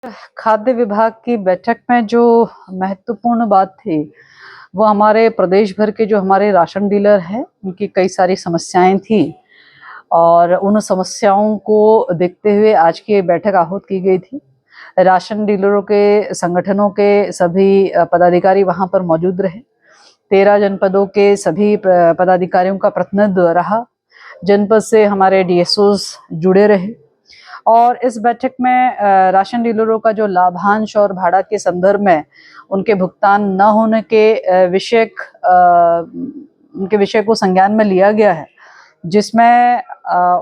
खाद्य विभाग की बैठक में जो महत्वपूर्ण बात थी, वो हमारे प्रदेश भर के जो हमारे राशन डीलर हैं, उनकी कई सारी समस्याएं थी और उन समस्याओं को देखते हुए आज की ये बैठक आहूत की गई थी। राशन डीलरों के संगठनों के सभी पदाधिकारी वहां पर मौजूद रहे। 13 जनपदों के सभी पदाधिकारियों का प्रतिनिधित्व रहा। जनपद से हमारे डीएसओज जुड़े रहे और इस बैठक में राशन डीलरों का जो लाभांश और भाड़ा के संदर्भ में उनके भुगतान न होने के उनके विषय को संज्ञान में लिया गया है, जिसमें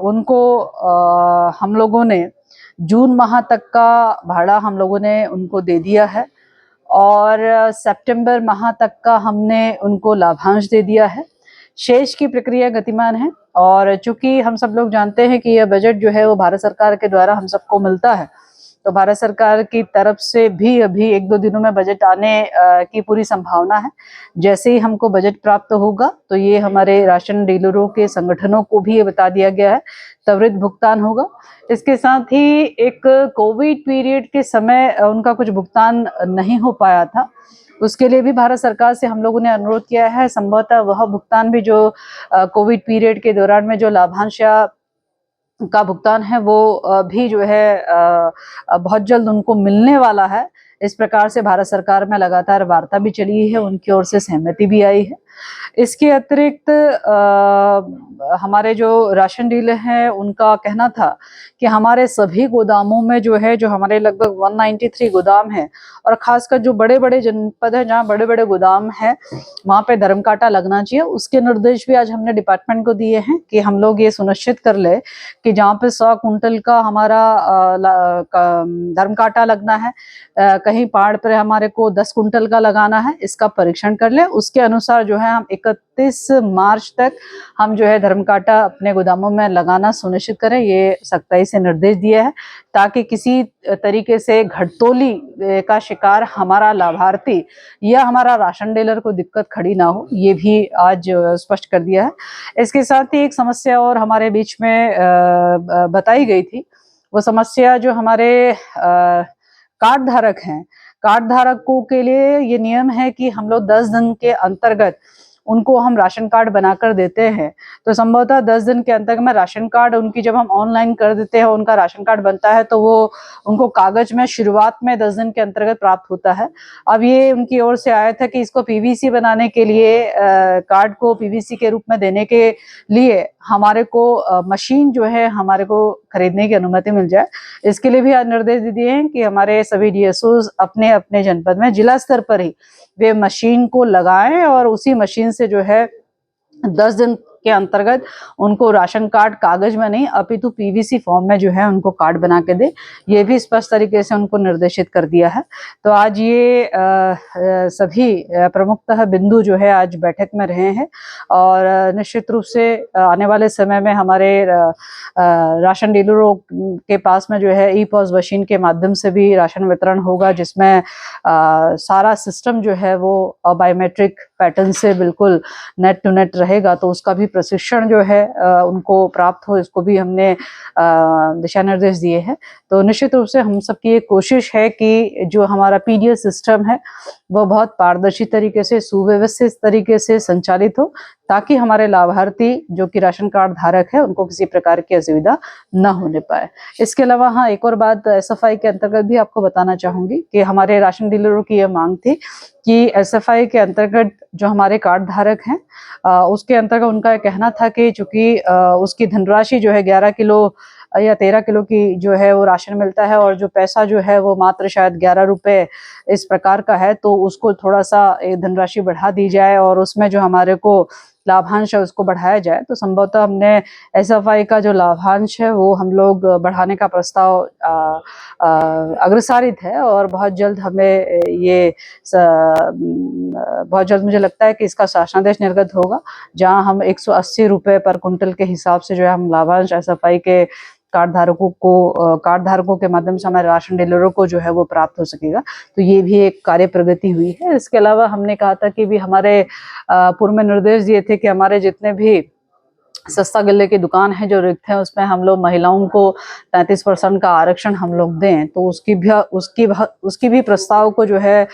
उनको हम लोगों ने जून माह तक का भाड़ा हम लोगों ने उनको दे दिया है और सितंबर माह तक का हमने उनको लाभांश दे दिया है। शेष की प्रक्रिया गतिमान है और चूंकि हम सब लोग जानते हैं कि यह बजट जो है वो भारत सरकार के द्वारा हम सबको मिलता है, तो भारत सरकार की तरफ से भी अभी 1-2 दिनों में बजट आने की पूरी संभावना है। जैसे ही हमको बजट प्राप्त होगा तो ये हमारे राशन डीलरों के संगठनों को भी ये बता दिया गया है, त्वरित भुगतान होगा। इसके साथ ही एक कोविड पीरियड के समय उनका कुछ भुगतान नहीं हो पाया था, उसके लिए भी भारत सरकार से हम लोगों ने अनुरोध किया है। संभवतः वह भुगतान भी जो कोविड पीरियड के दौरान में जो लाभांश का भुगतान है वो भी जो है बहुत जल्द उनको मिलने वाला है। इस प्रकार से भारत सरकार में लगातार वार्ता भी चली है, उनकी ओर से सहमति भी आई है। इसके अतिरिक्त हमारे जो राशन डीलर हैं उनका कहना था कि हमारे सभी गोदामों में जो है, जो हमारे लगभग 193 गोदाम है और खासकर जो बड़े बड़े जनपद है जहाँ बड़े बड़े गोदाम है वहाँ पे धर्म कांटा लगना चाहिए। उसके निर्देश भी आज हमने डिपार्टमेंट को दिए हैं कि हम लोग ये सुनिश्चित कर ले कि जहाँ पे 100 कुंटल का हमारा धर्म कांटा लगना है, कहीं पहाड़ पर हमारे को 10 कुंटल का लगाना है, इसका परीक्षण कर ले। उसके अनुसार जो है हम 31 मार्च तक हम जो है धर्म कांटा अपने गोदामों में लगाना सुनिश्चित करें, ये सख्ताई से निर्देश दिया है, ताकि किसी तरीके से घटतोली का शिकार हमारा लाभार्थी या हमारा राशन डीलर को दिक्कत खड़ी ना हो, ये भी आज स्पष्ट कर दिया है। इसके साथ ही एक समस्या और हमारे बीच में बताई गई थी। वो समस्या जो हमारे कार्ड धारक हैं, कार्ड धारकों के लिए ये नियम है कि हम लोग 10 दिन के अंतर्गत उनको हम राशन कार्ड बनाकर देते हैं। तो संभवतः 10 दिन के अंतर्गत में राशन कार्ड उनकी जब हम ऑनलाइन कर देते हैं, उनका राशन कार्ड बनता है तो वो उनको कागज में शुरुआत में 10 दिन के अंतर्गत प्राप्त होता है। अब ये उनकी ओर से आया था कि इसको पीवीसी बनाने के लिए, कार्ड को पीवीसी के रूप में देने के लिए हमारे को मशीन जो है हमारे को खरीदने की अनुमति मिल जाए। इसके लिए भी आज निर्देश दे दिए हैं कि हमारे सभी डीएसओज अपने अपने जनपद में जिला स्तर पर ही वे मशीन को लगाएं और उसी मशीन से जो है 10 दिन के अंतर्गत उनको राशन कार्ड कागज में नहीं अपितु पीवीसी फॉर्म में जो है उनको कार्ड बना के दे, ये भी स्पष्ट तरीके से उनको निर्देशित कर दिया है। तो आज ये सभी प्रमुखतः बिंदु जो है आज बैठक में रहे हैं और निश्चित रूप से आने वाले समय में हमारे राशन डीलरों के पास में जो है ई पॉस मशीन के माध्यम से भी राशन वितरण होगा, जिसमें सारा सिस्टम जो है वो बायोमेट्रिक पैटर्न से बिल्कुल नेट टू नेट रहेगा। तो उसका भी प्रशिक्षण जो है उनको प्राप्त हो, इसको भी हमने दिशा निर्देश दिए हैं। तो निश्चित रूप से हम सबकी ये कोशिश है कि जो हमारा पीडीएस सिस्टम है वो बहुत पारदर्शी तरीके से, सुव्यवस्थित तरीके से संचालित हो, ताकि हमारे लाभार्थी जो कि राशन कार्ड धारक है उनको किसी प्रकार की असुविधा न होने पाए। इसके अलावा हाँ, एक और बात एसएफआई के अंतर्गत भी आपको बताना चाहूंगी कि हमारे राशन डीलरों की यह मांग थी कि एसएफआई के अंतर्गत जो हमारे कार्ड धारक हैं उसके अंतर्गत उनका कहना था कि चूंकि उसकी धनराशि जो है 11 किलो या 13 किलो की जो है वो राशन मिलता है और जो पैसा जो है वो मात्र शायद 11 रुपए इस प्रकार का है, तो उसको थोड़ा सा धनराशि बढ़ा दी जाए और उसमें जो हमारे को लाभांश है उसको बढ़ाया जाए। तो संभवतः हमने एसएफआई का जो लाभांश है वो हम लोग बढ़ाने का प्रस्ताव अग्रसारित है और बहुत जल्द हमें ये बहुत जल्द मुझे लगता है कि इसका शासनादेश निर्गत होगा, जहां हम 180 रुपए पर कुंटल के हिसाब से जो है हम लाभांश एसएफआई के कार्ड धारकों के माध्यम से हमारे राशन डीलरों को जो है वो प्राप्त हो सकेगा। तो ये भी एक कार्य प्रगति हुई है। इसके अलावा हमने कहा था कि भी हमारे पूर्व में निर्देश दिए थे कि हमारे जितने भी सस्ता गल्ले की दुकान है जो रिक्त है, उसमें हम लोग महिलाओं को 33% का आरक्षण हम लोग दें, तो उसकी भी प्रस्ताव को जो है